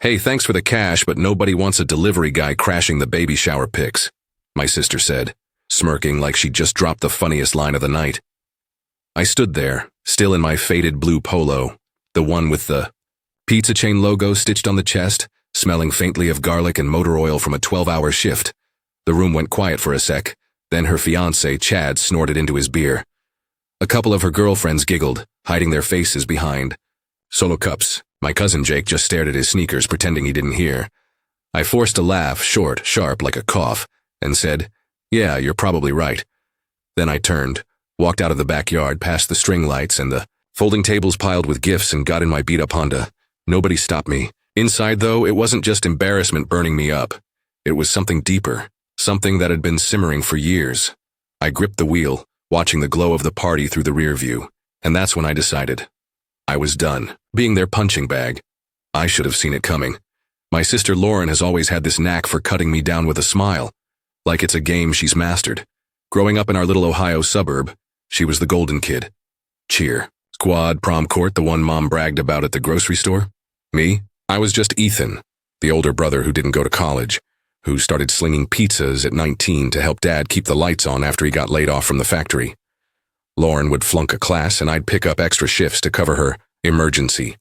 "Hey, thanks for the cash, but nobody wants a delivery guy crashing the baby shower pics," my sister said, smirking like she'd just dropped the funniest line of the night. I stood there, still in my faded blue polo, the one with the pizza chain logo stitched on the chest, smelling faintly of garlic and motor oil from a 12-hour shift. The room went quiet for a sec, then her fiancé, Chad, snorted into his beer. A couple of her girlfriends giggled, hiding their faces behind solo cups. My cousin Jake just stared at his sneakers, pretending he didn't hear. I forced a laugh, short, sharp, like a cough, and said, "Yeah, you're probably right." Then I turned, walked out of the backyard past the string lights and the folding tables piled with gifts and got in my beat-up Honda. Nobody stopped me. Inside, though, it wasn't just embarrassment burning me up. It was something deeper, something that had been simmering for years. I gripped the wheel, watching the glow of the party through the rear view, and that's when I decided. I was done being their punching bag. I should have seen it coming. My sister Lauren has always had this knack for cutting me down with a smile, like it's a game she's mastered. Growing up in our little Ohio suburb, she was the golden kid. Cheer, squad, prom court, the one mom bragged about at the grocery store. Me? I was just Ethan, the older brother who didn't go to college, who started slinging pizzas at 19 to help Dad keep the lights on after he got laid off from the factory. Lauren would flunk a class and I'd pick up extra shifts to cover her emergency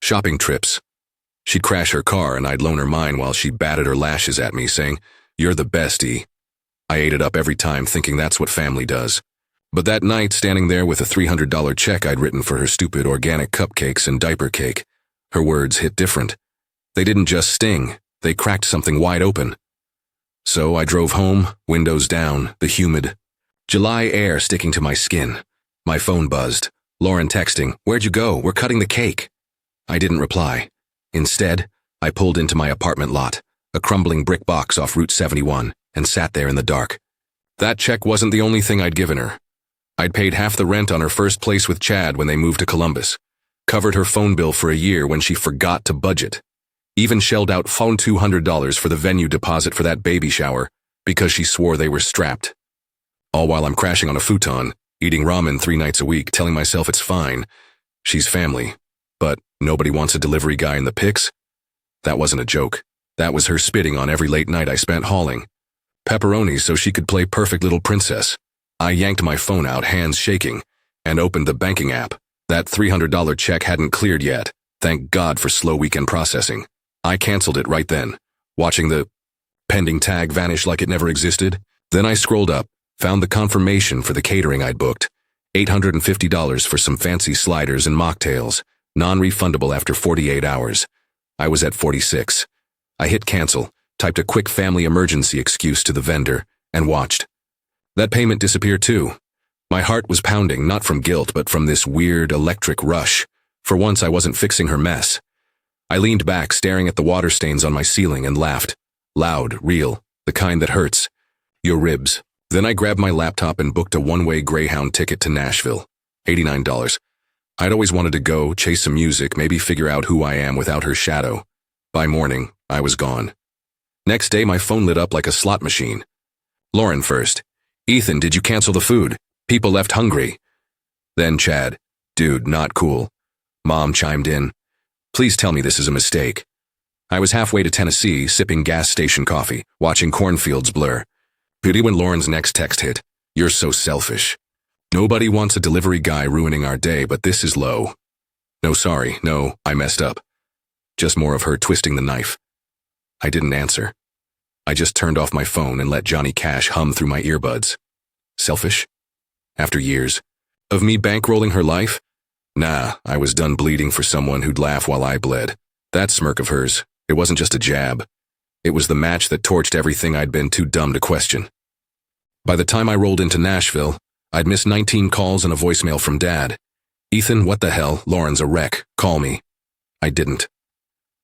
shopping trips. She'd crash her car and I'd loan her mine while she batted her lashes at me, saying, "You're the bestie." I ate it up every time, thinking that's what family does. But that night, standing there with a $300 check I'd written for her stupid organic cupcakes and diaper cake, her words hit different. They didn't just sting, they cracked something wide open. So I drove home, windows down, the humid July air sticking to my skin. My phone buzzed. Lauren texting, "Where'd you go? We're cutting the cake." I didn't reply. Instead, I pulled into my apartment lot, a crumbling brick box off Route 71, and sat there in the dark. That check wasn't the only thing I'd given her. I'd paid half the rent on her first place with Chad when they moved to Columbus, covered her phone bill for a year when she forgot to budget, even shelled out phone $200 for the venue deposit for that baby shower because she swore they were strapped. All while I'm crashing on a futon, eating ramen 3 nights a week, telling myself it's fine. She's family. But nobody wants a delivery guy in the pics? That wasn't a joke. That was her spitting on every late night I spent hauling pepperoni so she could play perfect little princess. I yanked my phone out, hands shaking, and opened the banking app. That $300 check hadn't cleared yet. Thank God for slow weekend processing. I canceled it right then, watching the pending tag vanish like it never existed. Then I scrolled up, found the confirmation for the catering I'd booked. $850 for some fancy sliders and mocktails, non-refundable after 48 hours. I was at 46. I hit cancel, typed a quick family emergency excuse to the vendor, and watched. That payment disappeared too. My heart was pounding, not from guilt, but from this weird electric rush. For once, I wasn't fixing her mess. I leaned back, staring at the water stains on my ceiling, and laughed. Loud, real, the kind that hurts. Your ribs. Then I grabbed my laptop and booked a one-way Greyhound ticket to Nashville. $89. I'd always wanted to go, chase some music, maybe figure out who I am without her shadow. By morning, I was gone. Next day, my phone lit up like a slot machine. Lauren first. "Ethan, did you cancel the food? People left hungry." Then Chad. "Dude, not cool." Mom chimed in. "Please tell me this is a mistake." I was halfway to Tennessee, sipping gas station coffee, watching cornfields blur. Pity when Lauren's next text hit. "You're so selfish. Nobody wants a delivery guy ruining our day, but this is low." No, sorry, no, I messed up. Just more of her twisting the knife. I didn't answer. I just turned off my phone and let Johnny Cash hum through my earbuds. Selfish? After years of me bankrolling her life? Nah, I was done bleeding for someone who'd laugh while I bled. That smirk of hers, it wasn't just a jab. It was the match that torched everything I'd been too dumb to question. By the time I rolled into Nashville, I'd missed 19 calls and a voicemail from Dad. "Ethan, what the hell? Lauren's a wreck. Call me." I didn't.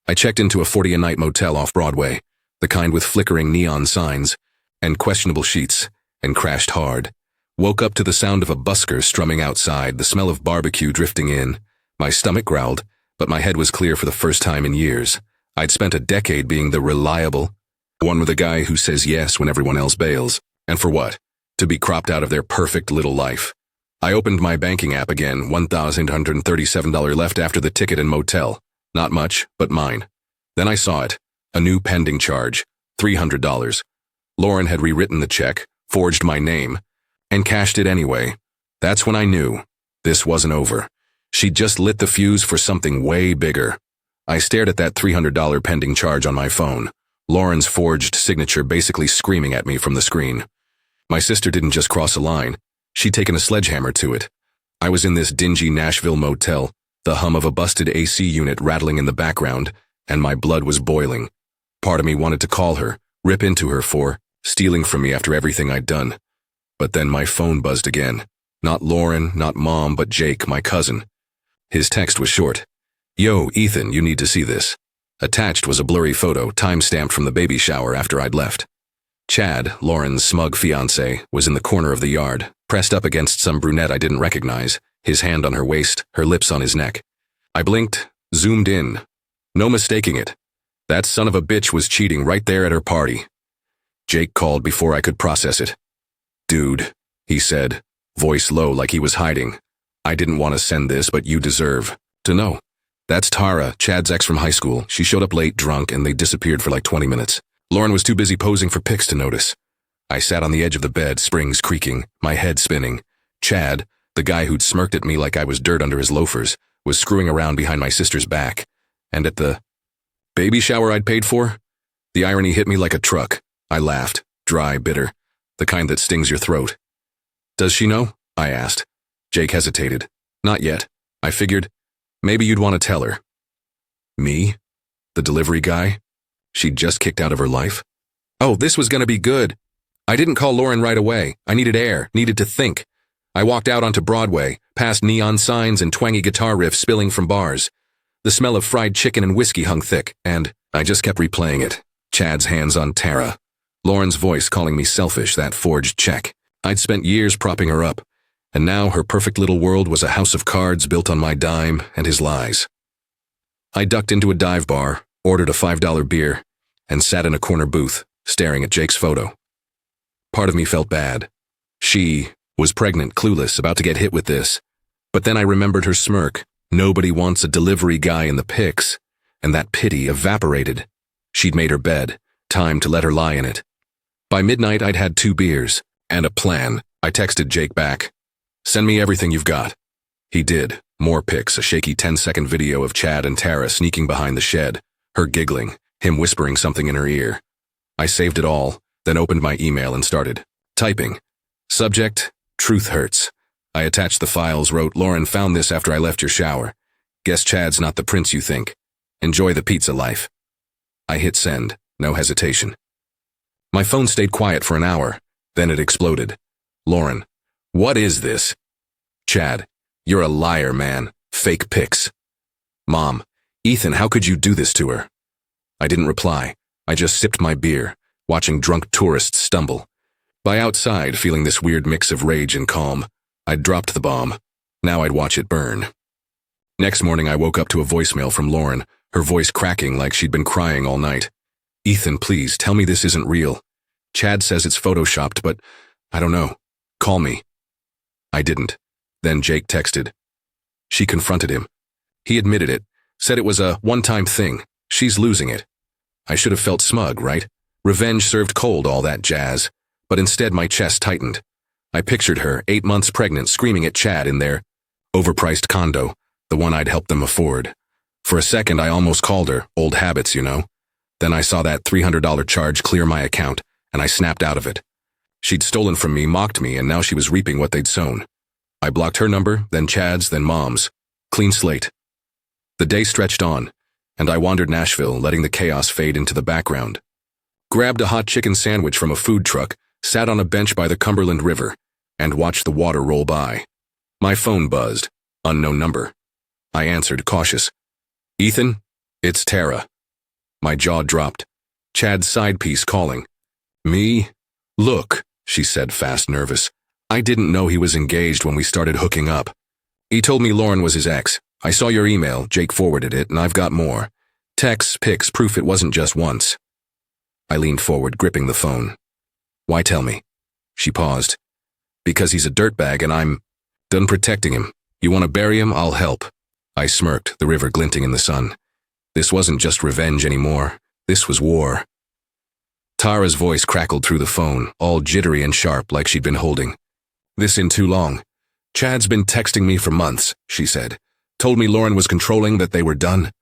I checked into a 40-a-night motel off Broadway, the kind with flickering neon signs and questionable sheets, and crashed hard. Woke up to the sound of a busker strumming outside, the smell of barbecue drifting in. My stomach growled, but my head was clear for the first time in years. I'd spent a decade being the reliable one with a guy who says yes when everyone else bails. And for what? To be cropped out of their perfect little life. I opened my banking app again, $1,837 left after the ticket and motel. Not much, but mine. Then I saw it. A new pending charge. $300. Lauren had rewritten the check, forged my name, and cashed it anyway. That's when I knew. This wasn't over. She'd just lit the fuse for something way bigger. I stared at that $300 pending charge on my phone. Lauren's forged signature basically screaming at me from the screen. My sister didn't just cross a line. She'd taken a sledgehammer to it. I was in this dingy Nashville motel, the hum of a busted AC unit rattling in the background, and my blood was boiling. Part of me wanted to call her, rip into her for stealing from me after everything I'd done. But then my phone buzzed again. Not Lauren, not Mom, but Jake, my cousin. His text was short. "Yo, Ethan, you need to see this." Attached was a blurry photo, time-stamped from the baby shower after I'd left. Chad, Lauren's smug fiancé, was in the corner of the yard, pressed up against some brunette I didn't recognize, his hand on her waist, her lips on his neck. I blinked, zoomed in. No mistaking it. That son of a bitch was cheating right there at her party. Jake called before I could process it. "Dude," he said, voice low like he was hiding. "I didn't want to send this, but you deserve to know. That's Tara, Chad's ex from high school. She showed up late, drunk, and they disappeared for like 20 minutes. Lauren was too busy posing for pics to notice." I sat on the edge of the bed, springs creaking, my head spinning. Chad, the guy who'd smirked at me like I was dirt under his loafers, was screwing around behind my sister's back. And at the baby shower I'd paid for? The irony hit me like a truck. I laughed, dry, bitter, the kind that stings your throat. "Does she know?" I asked. Jake hesitated. "Not yet. I figured maybe you'd want to tell her." Me? The delivery guy? She'd just kicked out of her life? Oh, this was gonna be good. I didn't call Lauren right away. I needed air, needed to think. I walked out onto Broadway, past neon signs and twangy guitar riffs spilling from bars. The smell of fried chicken and whiskey hung thick, and I just kept replaying it. Chad's hands on Tara. Lauren's voice calling me selfish, that forged check. I'd spent years propping her up, and now her perfect little world was a house of cards built on my dime and his lies. I ducked into a dive bar, ordered a $5 beer, and sat in a corner booth, staring at Jake's photo. Part of me felt bad. She was pregnant, clueless, about to get hit with this. But then I remembered her smirk. Nobody wants a delivery guy in the pics, and that pity evaporated. She'd made her bed, time to let her lie in it. By midnight, I'd had 2 beers, and a plan. I texted Jake back. "Send me everything you've got." He did. More pics, a shaky 10-second video of Chad and Tara sneaking behind the shed, her giggling, him whispering something in her ear. I saved it all, then opened my email and started typing. Subject, truth hurts. I attached the files, wrote, "Lauren found this after I left your shower. Guess Chad's not the prince you think. Enjoy the pizza life." I hit send, no hesitation. My phone stayed quiet for an hour, then it exploded. "Lauren, what is this?" "Chad, you're a liar, man. Fake pics." "Mom, Ethan, how could you do this to her?" I didn't reply. I just sipped my beer, watching drunk tourists stumble. By outside, feeling this weird mix of rage and calm, I'd dropped the bomb. Now I'd watch it burn. Next morning, I woke up to a voicemail from Lauren, her voice cracking like she'd been crying all night. "Ethan, please, tell me this isn't real. Chad says it's photoshopped, but I don't know. Call me." I didn't. Then Jake texted. She confronted him. He admitted it, said it was a one-time thing. She's losing it. I should have felt smug, right? Revenge served cold, all that jazz. But instead my chest tightened. I pictured her, 8 months pregnant, screaming at Chad in their overpriced condo, the one I'd helped them afford. For a second I almost called her, old habits, you know. Then I saw that $300 charge clear my account, and I snapped out of it. She'd stolen from me, mocked me, and now she was reaping what they'd sown. I blocked her number, then Chad's, then Mom's. Clean slate. The day stretched on, and I wandered Nashville, letting the chaos fade into the background. Grabbed a hot chicken sandwich from a food truck, sat on a bench by the Cumberland River, and watched the water roll by. My phone buzzed. Unknown number. I answered, cautious. "Ethan, it's Tara." My jaw dropped. Chad's side piece calling. "Me? Look," she said, fast, nervous. "I didn't know he was engaged when we started hooking up. He told me Lauren was his ex. I saw your email, Jake forwarded it, and I've got more. Texts, pics, proof it wasn't just once." I leaned forward, gripping the phone. "Why tell me?" She paused. "Because he's a dirtbag and I'm done protecting him. You want to bury him? I'll help." I smirked, the river glinting in the sun. This wasn't just revenge anymore. This was war. Tara's voice crackled through the phone, all jittery and sharp like she'd been holding. This in too long. Chad's been texting me for months, she said. Told me Lauren was controlling, that they were done.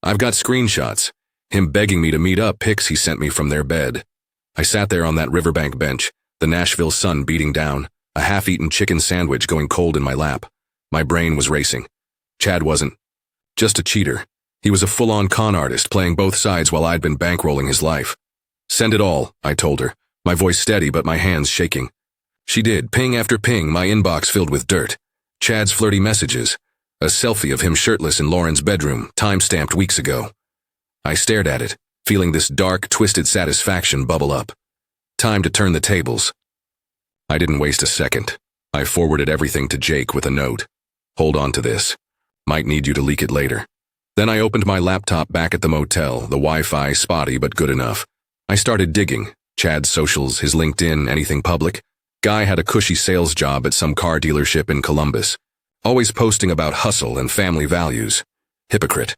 I've got screenshots. Him begging me to meet up, pics he sent me from their bed. I sat there on that riverbank bench, the Nashville sun beating down, a half-eaten chicken sandwich going cold in my lap. My brain was racing. Chad wasn't just a cheater. He was a full-on con artist, playing both sides while I'd been bankrolling his life. Send it all, I told her, my voice steady but my hands shaking. She did, ping after ping, my inbox filled with dirt. Chad's flirty messages. A selfie of him shirtless in Lauren's bedroom, time-stamped weeks ago. I stared at it, feeling this dark, twisted satisfaction bubble up. Time to turn the tables. I didn't waste a second. I forwarded everything to Jake with a note. Hold on to this. Might need you to leak it later. Then I opened my laptop back at the motel, the Wi-Fi spotty but good enough. I started digging. Chad's socials, his LinkedIn, anything public. Guy had a cushy sales job at some car dealership in Columbus. Always posting about hustle and family values. Hypocrite.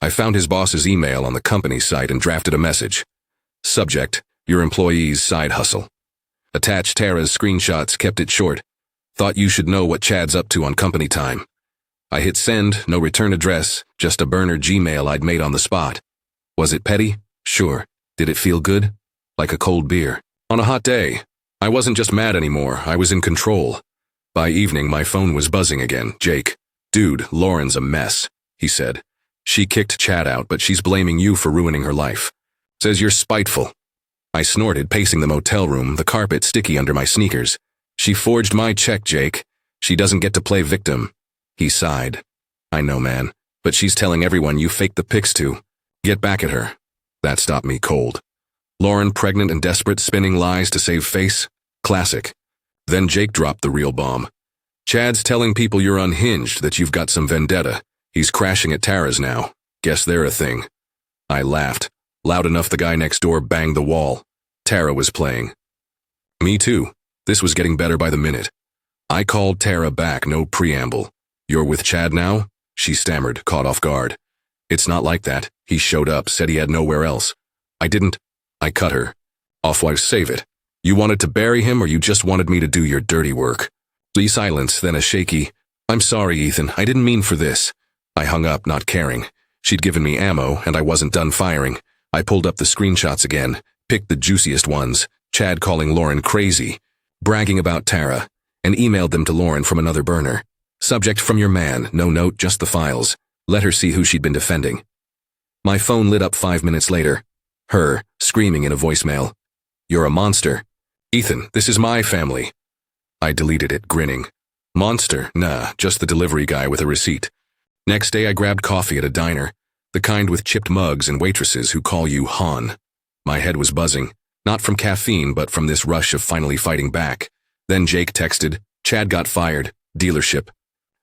I found his boss's email on the company site and drafted a message. Subject, your employee's side hustle. Attached Tara's screenshots, kept it short. Thought you should know what Chad's up to on company time. I hit send, no return address, just a burner Gmail I'd made on the spot. Was it petty? Sure. Did it feel good? Like a cold beer. On a hot day. I wasn't just mad anymore, I was in control. By evening, my phone was buzzing again. Jake. Dude, Lauren's a mess, he said. She kicked Chad out, but she's blaming you for ruining her life. Says you're spiteful. I snorted, pacing the motel room, the carpet sticky under my sneakers. She forged my check, Jake. She doesn't get to play victim. He sighed. I know, man, but she's telling everyone you faked the pics to. Get back at her. That stopped me cold. Lauren, pregnant and desperate, spinning lies to save face. Classic. Then Jake dropped the real bomb. Chad's telling people you're unhinged, that you've got some vendetta. He's crashing at Tara's now. Guess they're a thing. I laughed. Loud enough the guy next door banged the wall. Tara was playing. Me too. This was getting better by the minute. I called Tara back, no preamble. You're with Chad now? She stammered, caught off guard. It's not like that. He showed up, said he had nowhere else. I didn't. I cut her. Off-wife, save it. You wanted to bury him or you just wanted me to do your dirty work? Silence, then a shaky, I'm sorry, Ethan, I didn't mean for this. I hung up, not caring. She'd given me ammo, and I wasn't done firing. I pulled up the screenshots again, picked the juiciest ones, Chad calling Lauren crazy, bragging about Tara, and emailed them to Lauren from another burner. Subject, from your man, no note, just the files. Let her see who she'd been defending. My phone lit up 5 minutes later. Her, screaming in a voicemail. You're a monster. Ethan, this is my family. I deleted it, grinning. Monster? Nah, just the delivery guy with a receipt. Next day I grabbed coffee at a diner, the kind with chipped mugs and waitresses who call you Han. My head was buzzing, not from caffeine but from this rush of finally fighting back. Then Jake texted, Chad got fired, dealership.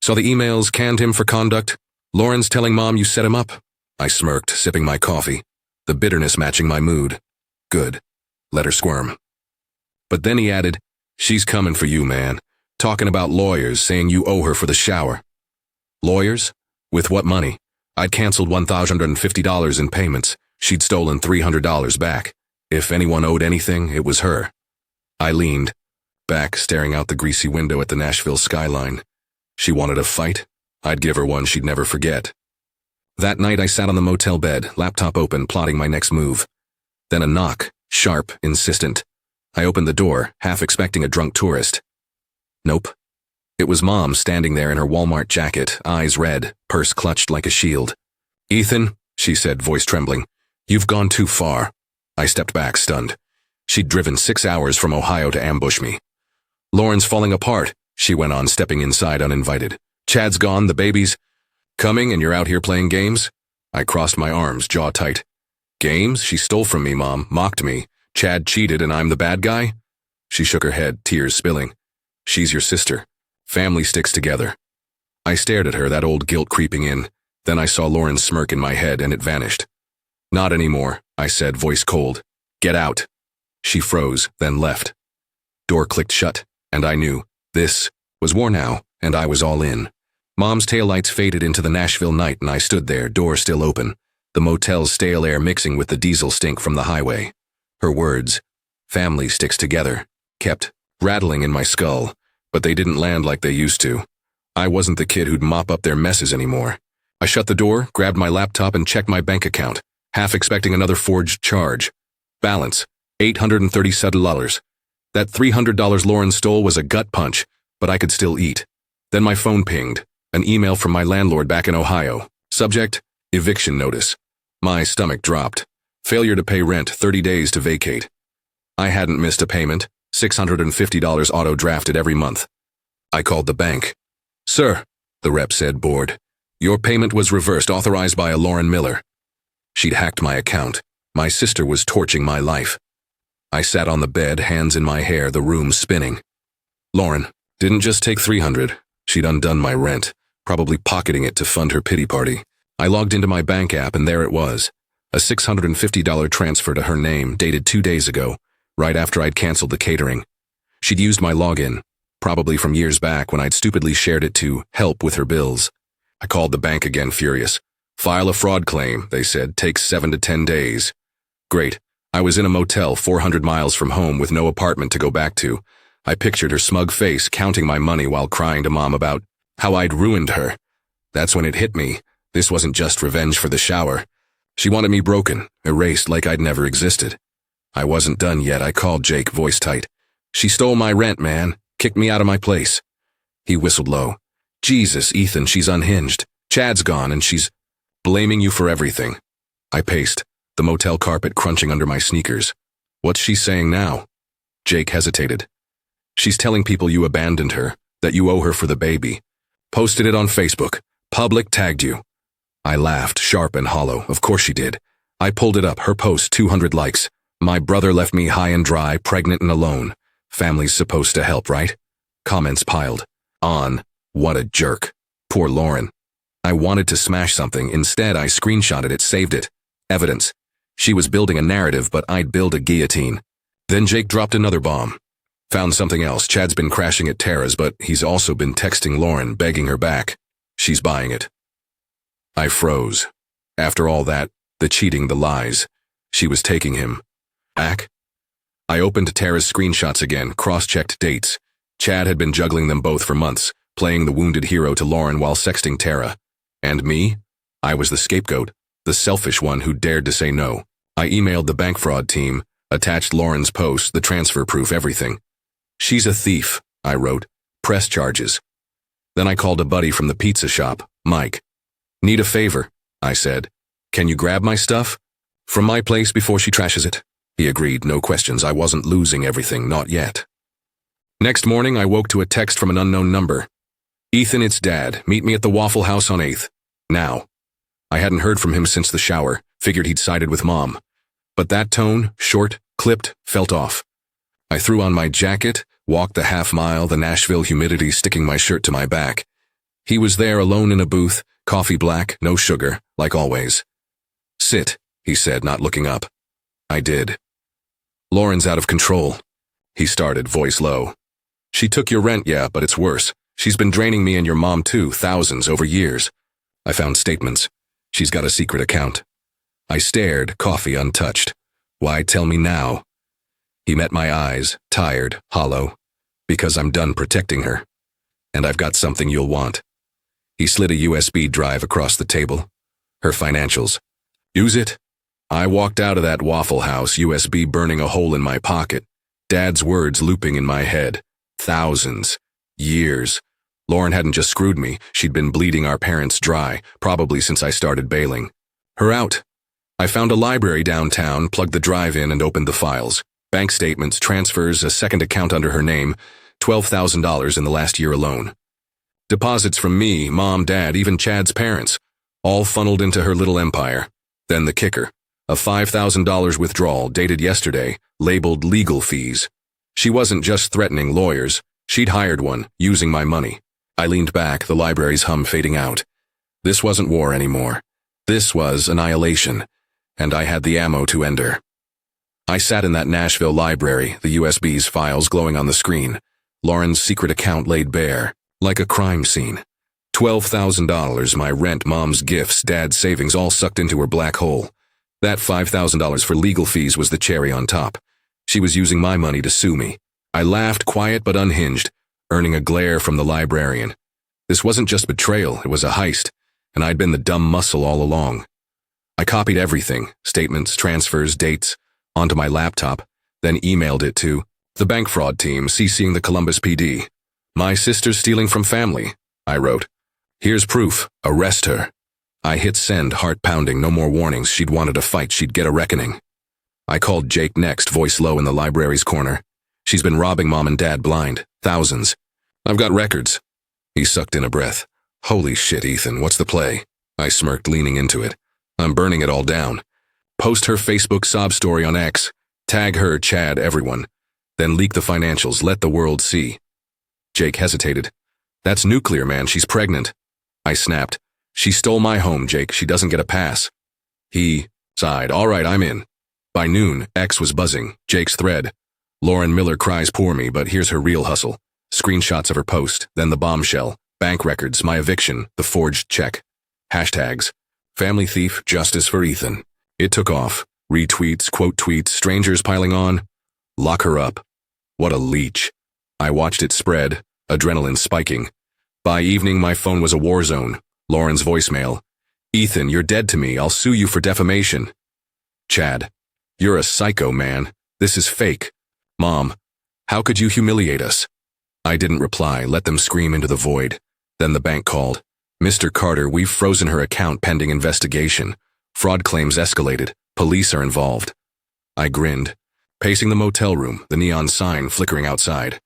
Saw the emails, canned him for conduct. Lauren's telling Mom you set him up. I smirked, sipping my coffee, the bitterness matching my mood. Good. Let her squirm. But then he added, she's coming for you, man. Talking about lawyers, saying you owe her for the shower. Lawyers? With what money? I'd canceled $1,050 in payments. She'd stolen $300 back. If anyone owed anything, it was her. I leaned back, staring out the greasy window at the Nashville skyline. She wanted a fight? I'd give her one she'd never forget. That night I sat on the motel bed, laptop open, plotting my next move. Then a knock, sharp, insistent. I opened the door, half expecting a drunk tourist. Nope. It was Mom standing there in her Walmart jacket, eyes red, purse clutched like a shield. Ethan, she said, voice trembling, you've gone too far. I stepped back, stunned. She'd driven 6 hours from Ohio to ambush me. Lauren's falling apart, she went on, stepping inside uninvited. Chad's gone, the baby's coming, and you're out here playing games? I crossed my arms, jaw tight. Games? She stole from me, Mom, mocked me. Chad cheated and I'm the bad guy? She shook her head, tears spilling. She's your sister. Family sticks together. I stared at her, that old guilt creeping in. Then I saw Lauren's smirk in my head and it vanished. Not anymore, I said, voice cold. Get out. She froze, then left. Door clicked shut, and I knew. This was war now, and I was all in. Mom's taillights faded into the Nashville night and I stood there, door still open. the motel's stale air mixing with the diesel stink from the highway. Her words, "family sticks together," kept rattling in my skull, but they didn't land like they used to. I wasn't the kid who'd mop up their messes anymore. I shut the door, grabbed my laptop, and checked my bank account, half expecting another forged charge. Balance, $837. That $300 Lauren stole was a gut punch, but I could still eat. Then my phone pinged, an email from my landlord back in Ohio. Subject, eviction notice. My stomach dropped. Failure to pay rent, 30 days to vacate. I hadn't missed a payment, $650 auto-drafted every month. I called the bank. "Sir," the rep said, bored, "your payment was reversed, authorized by a Lauren Miller." She'd hacked my account. My sister was torching my life. I sat on the bed, hands in my hair, the room spinning. Lauren didn't just take $300. She'd undone my rent, probably pocketing it to fund her pity party. I logged into my bank app, and there it was, a $650 transfer to her name, dated 2 days ago, right after I'd canceled the catering. She'd used my login, probably from years back when I'd stupidly shared it to help with her bills. I called the bank again, furious. "File a fraud claim," they said, "takes 7 to 10 days. Great. I was in a motel 400 miles from home with no apartment to go back to. I pictured her smug face counting my money while crying to Mom about how I'd ruined her. That's when it hit me. This wasn't just revenge for the shower. She wanted me broken, erased like I'd never existed. I wasn't done yet. I called Jake, voice tight. "She stole my rent, man. Kicked me out of my place." He whistled low. "Jesus, Ethan, she's unhinged. Chad's gone and she's blaming you for everything." I paced, the motel carpet crunching under my sneakers. "What's she saying now?" Jake hesitated. "She's telling people you abandoned her, that you owe her for the baby. Posted it on Facebook. Public tagged you." I laughed, sharp and hollow. Of course she did. I pulled it up, her post, 200 likes. "My brother left me high and dry, pregnant and alone. Family's supposed to help, right?" Comments piled on. What a jerk. Poor Lauren. I wanted to smash something. Instead, I screenshotted it, saved it. Evidence. She was building a narrative, but I'd build a guillotine. Then Jake dropped another bomb. "Found something else. Chad's been crashing at Tara's, but he's also been texting Lauren, begging her back. She's buying it." I froze. After all that, the cheating, the lies, she was taking him back. I opened Tara's screenshots again, cross-checked dates. Chad had been juggling them both for months, playing the wounded hero to Lauren while sexting Tara. And me? I was the scapegoat, the selfish one who dared to say no. I emailed the bank fraud team, attached Lauren's post, the transfer proof, everything. "She's a thief," I wrote. "Press charges." Then I called a buddy from the pizza shop, Mike. "Need a favor," I said. "Can you grab my stuff from my place before she trashes it?" He agreed, no questions. I wasn't losing everything, not yet. Next morning, I woke to a text from an unknown number. "Ethan, it's Dad. Meet me at the Waffle House on 8th. Now." I hadn't heard from him since the shower, figured he'd sided with Mom. But that tone, short, clipped, felt off. I threw on my jacket, walked the half-mile, the Nashville humidity sticking my shirt to my back. He was there alone in a booth, coffee black, no sugar, like always. "Sit," he said, not looking up. I did. "Lauren's out of control," he started, voice low. "She took your rent, yeah, but it's worse. She's been draining me and your mom too, thousands over years." I found statements. "She's got a secret account." I stared, coffee untouched. "Why tell me now?" He met my eyes, tired, hollow. "Because I'm done protecting her. And I've got something you'll want." He slid a USB drive across the table. "Her financials. Use it." I walked out of that Waffle House, USB burning a hole in my pocket. Dad's words looping in my head. Thousands. Years. Lauren hadn't just screwed me, she'd been bleeding our parents dry, probably since I started bailing. Her out. I found a library downtown, plugged the drive in and opened the files. Bank statements, transfers, a second account under her name, $12,000 in the last year alone. Deposits from me, Mom, Dad, even Chad's parents, all funneled into her little empire. Then the kicker. A $5,000 withdrawal dated yesterday, labeled legal fees. She wasn't just threatening lawyers. She'd hired one, using my money. I leaned back, the library's hum fading out. This wasn't war anymore. This was annihilation, and I had the ammo to end her. I sat in that Nashville library, the USB's files glowing on the screen. Lauren's secret account laid bare, like a crime scene. $12,000, my rent, mom's gifts, dad's savings, all sucked into her black hole. That $5,000 for legal fees was the cherry on top. She was using my money to sue me. I laughed, quiet but unhinged, earning a glare from the librarian. This wasn't just betrayal, it was a heist, and I'd been the dumb muscle all along. I copied everything, statements, transfers, dates, onto my laptop, then emailed it to the bank fraud team, CCing the Columbus PD. My sister's stealing from family, I wrote. Here's proof, arrest her. I hit send, heart pounding, no more warnings, she'd wanted a fight, she'd get a reckoning. I called Jake next, voice low in the library's corner. She's been robbing mom and dad blind, thousands. I've got records. He sucked in a breath. Holy shit, Ethan, what's the play? I smirked, leaning into it. I'm burning it all down. Post her Facebook sob story on X. Tag her, Chad, everyone. Then leak the financials, let the world see. Jake hesitated. That's nuclear, man, she's pregnant. I snapped. She stole my home, Jake, she doesn't get a pass. He sighed. All right, I'm in. By noon, X was buzzing. Jake's thread. Lauren Miller cries poor me, but here's her real hustle. Screenshots of her post, then the bombshell. Bank records, my eviction, the forged check. Hashtags. Family thief, justice for Ethan. It took off. Retweets, quote tweets, strangers piling on. Lock her up. What a leech. I watched it spread, adrenaline spiking. By evening, my phone was a war zone. Lauren's voicemail. Ethan, you're dead to me. I'll sue you for defamation. Chad. You're a psycho, man. This is fake. Mom. How could you humiliate us? I didn't reply, let them scream into the void. Then the bank called. Mr. Carter, we've frozen her account pending investigation. Fraud claims escalated. Police are involved. I grinned. Pacing the motel room, the neon sign flickering outside.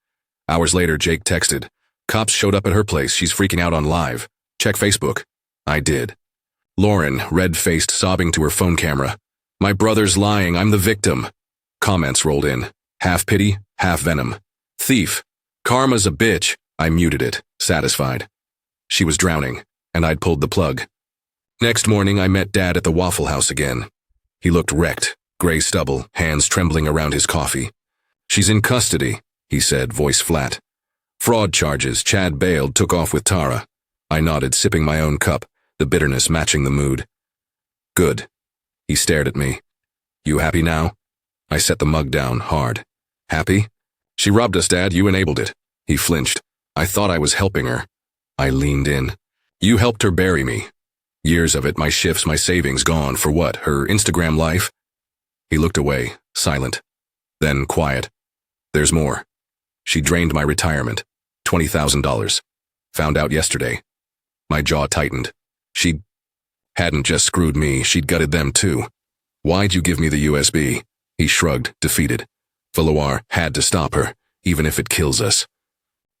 Hours later, Jake texted. Cops showed up at her place. She's freaking out on live. Check Facebook. I did. Lauren, red-faced, sobbing to her phone camera. My brother's lying. I'm the victim. Comments rolled in. Half pity, half venom. Thief. Karma's a bitch. I muted it, satisfied. She was drowning, and I'd pulled the plug. Next morning, I met Dad at the Waffle House again. He looked wrecked, gray stubble, hands trembling around his coffee. She's in custody, he said, voice flat. Fraud charges. Chad bailed, took off with Tara. I nodded, sipping my own cup, the bitterness matching the mood. Good. He stared at me. You happy now? I set the mug down, hard. Happy? She robbed us, Dad. You enabled it. He flinched. I thought I was helping her. I leaned in. You helped her bury me. Years of it, my shifts, my savings gone. For what? Her Instagram life? He looked away, silent. Then quiet. There's more. She drained my retirement. $20,000. Found out yesterday. My jaw tightened. She hadn't just screwed me, she'd gutted them too. Why'd you give me the USB? He shrugged, defeated. Valois had to stop her, even if it kills us.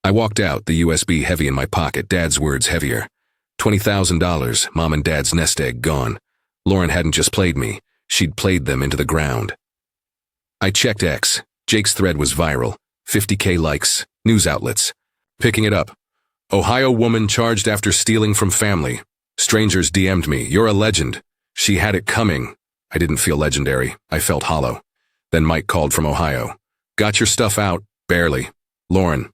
I walked out, the USB heavy in my pocket, Dad's words heavier. $20,000, Mom and Dad's nest egg gone. Lauren hadn't just played me, she'd played them into the ground. I checked X. Jake's thread was viral. 50K likes, news outlets. Picking it up. Ohio woman charged after stealing from family. Strangers DM'd me, you're a legend. She had it coming. I didn't feel legendary, I felt hollow. Then Mike called from Ohio. Got your stuff out? Barely. Lauren.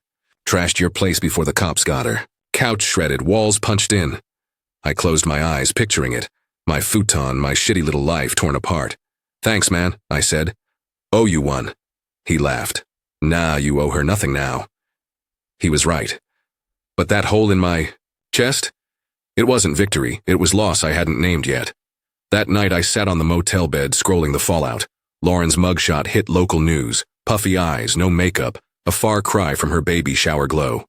Trashed your place before the cops got her. Couch shredded, walls punched in. I closed my eyes, picturing it. My futon, my shitty little life torn apart. Thanks, man, I said. Owe you one. He laughed. Nah, you owe her nothing now. He was right. But that hole in my chest? It wasn't victory, it was loss I hadn't named yet. That night I sat on the motel bed scrolling the fallout. Lauren's mugshot hit local news. Puffy eyes, no makeup, a far cry from her baby shower glow.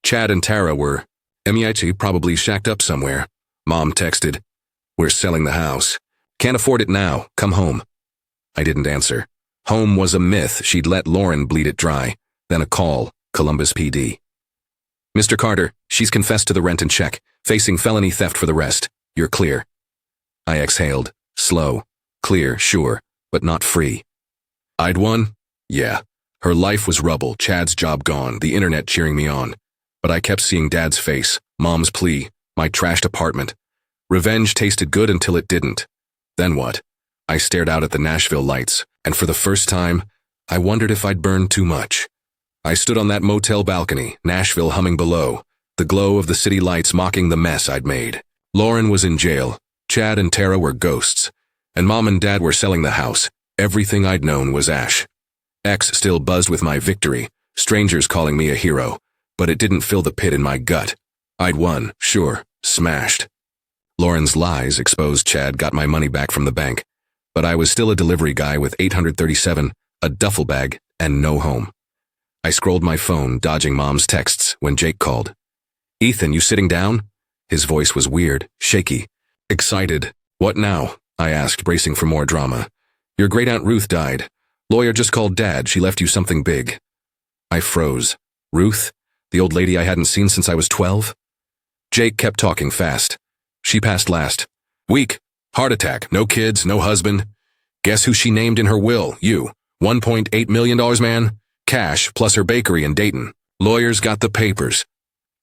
Chad and Tara were, MIT probably shacked up somewhere. Mom texted, we're selling the house. Can't afford it now, come home. I didn't answer. Home was a myth, she'd let Lauren bleed it dry. Then a call, Columbus PD. Mr. Carter, she's confessed to the rent and check, facing felony theft for the rest. You're clear. I exhaled, slow, clear, sure, but not free. I'd won? Yeah. Her life was rubble, Chad's job gone, the internet cheering me on. But I kept seeing Dad's face, Mom's plea, my trashed apartment. Revenge tasted good until it didn't. Then what? I stared out at the Nashville lights, and for the first time, I wondered if I'd burned too much. I stood on that motel balcony, Nashville humming below, the glow of the city lights mocking the mess I'd made. Lauren was in jail, Chad and Tara were ghosts, and Mom and Dad were selling the house. Everything I'd known was ash. X still buzzed with my victory, strangers calling me a hero, but it didn't fill the pit in my gut. I'd won, sure, smashed. Lauren's lies exposed Chad got my money back from the bank, but I was still a delivery guy with 837, a duffel bag, and no home. I scrolled my phone, dodging Mom's texts, when Jake called. "Ethan, you sitting down?" His voice was weird, shaky, excited. "What now?" I asked, bracing for more drama. "Your great Aunt Ruth died. Lawyer just called Dad. She left you something big." I froze. Ruth? The old lady I hadn't seen since I was 12? Jake kept talking fast. "She passed last week. Heart attack. No kids, no husband. Guess who she named in her will? You. $1.8 million, man. Cash, plus her bakery in Dayton. Lawyers got the papers."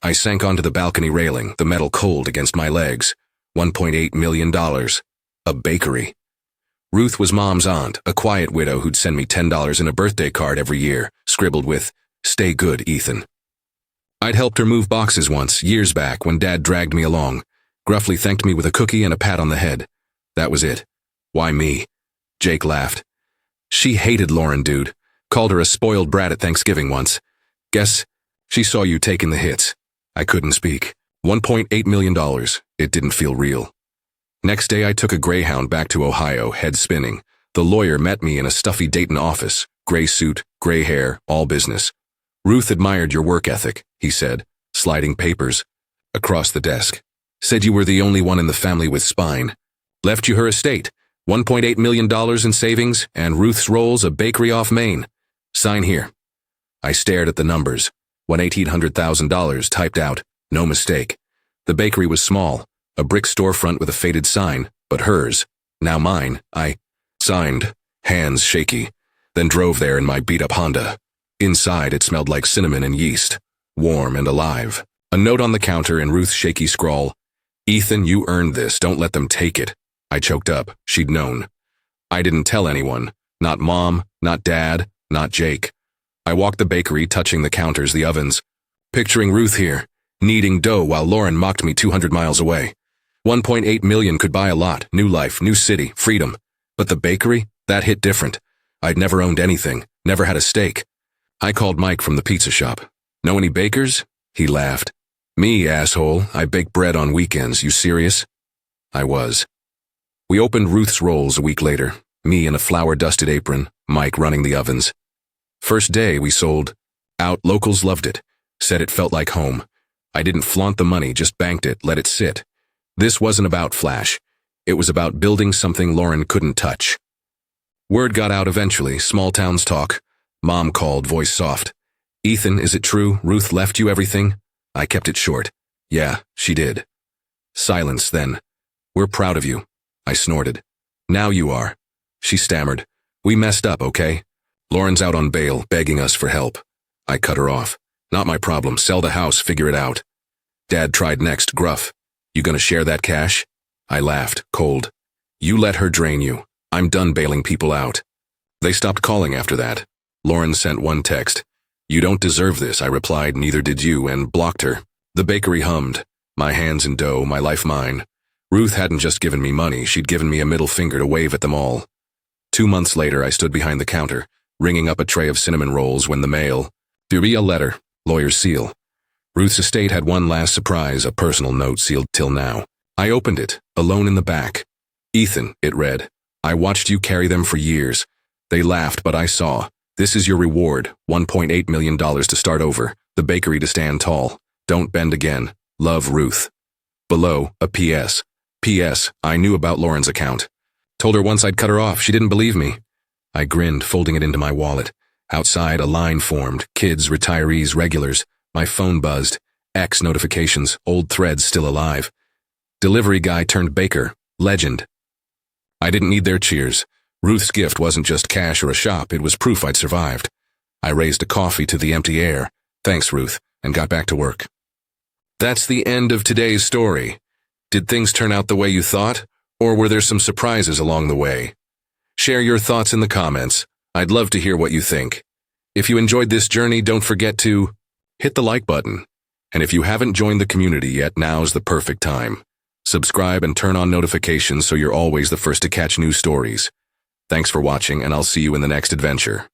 I sank onto the balcony railing, the metal cold against my legs. $1.8 million. A bakery. Ruth was Mom's aunt, a quiet widow who'd send me $10 in a birthday card every year, scribbled with, "Stay good, Ethan." I'd helped her move boxes once, years back, when Dad dragged me along, gruffly thanked me with a cookie and a pat on the head. That was it. "Why me?" Jake laughed. "She hated Lauren, dude. Called her a spoiled brat at Thanksgiving once. Guess she saw you taking the hits." I couldn't speak. $1.8 million. It didn't feel real. Next day I took a Greyhound back to Ohio, head spinning. The lawyer met me in a stuffy Dayton office. Gray suit, gray hair, all business. "Ruth admired your work ethic," he said, sliding papers across the desk. "Said you were the only one in the family with spine. Left you her estate, $1.8 million in savings, and Ruth's rolls a bakery off Main. Sign here." I stared at the numbers. $1,800,000 typed out, no mistake. The bakery was small, a brick storefront with a faded sign, but hers, now mine. I signed, hands shaky, then drove there in my beat-up Honda. Inside it smelled like cinnamon and yeast, warm and alive. A note on the counter in Ruth's shaky scrawl, "Ethan, you earned this, don't let them take it." I choked up, she'd known. I didn't tell anyone, not Mom, not Dad, not Jake. I walked the bakery, touching the counters, the ovens, picturing Ruth here, kneading dough while Lauren mocked me 200 miles away. 1.8 million could buy a lot, new life, new city, freedom. But the bakery, that hit different. I'd never owned anything, never had a stake. I called Mike from the pizza shop. "Know any bakers?" He laughed. "Me, asshole, I bake bread on weekends, you serious?" I was. We opened Ruth's rolls a week later, me in a flour-dusted apron, Mike running the ovens. First day we sold out. Locals loved it, said it felt like home. I didn't flaunt the money, just banked it, let it sit. This wasn't about flash. It was about building something Lauren couldn't touch. Word got out eventually, small towns talk. Mom called, voice soft. "Ethan, is it true? Ruth left you everything?" I kept it short. "Yeah, she did." Silence then. "We're proud of you." I snorted. "Now you are." She stammered. "We messed up, okay? Lauren's out on bail, begging us for help." I cut her off. "Not my problem. Sell the house, figure it out." Dad tried next, gruff. "You gonna share that cash?" I laughed, cold. "You let her drain you. I'm done bailing people out." They stopped calling after that. Lauren sent one text. "You don't deserve this," I replied, "neither did you," and blocked her. The bakery hummed. My hands in dough, my life mine. Ruth hadn't just given me money, she'd given me a middle finger to wave at them all. 2 months later, I stood behind the counter, ringing up a tray of cinnamon rolls when the mail. "Be a letter, lawyer's seal." Ruth's estate had one last surprise, a personal note sealed till now. I opened it, alone in the back. "Ethan," it read, "I watched you carry them for years. They laughed, but I saw. This is your reward, $1.8 million to start over, the bakery to stand tall. Don't bend again. Love, Ruth." Below, a P.S. P.S. I knew about Lauren's account. Told her once I'd cut her off, she didn't believe me. I grinned, folding it into my wallet. Outside, a line formed, kids, retirees, regulars. My phone buzzed. X notifications, old threads still alive. Delivery guy turned baker, legend. I didn't need their cheers. Ruth's gift wasn't just cash or a shop, it was proof I'd survived. I raised a coffee to the empty air. "Thanks, Ruth," and got back to work. That's the end of today's story. Did things turn out the way you thought, or were there some surprises along the way? Share your thoughts in the comments. I'd love to hear what you think. If you enjoyed this journey, don't forget to hit the like button. And if you haven't joined the community yet, now's the perfect time. Subscribe and turn on notifications so you're always the first to catch new stories. Thanks for watching, and I'll see you in the next adventure.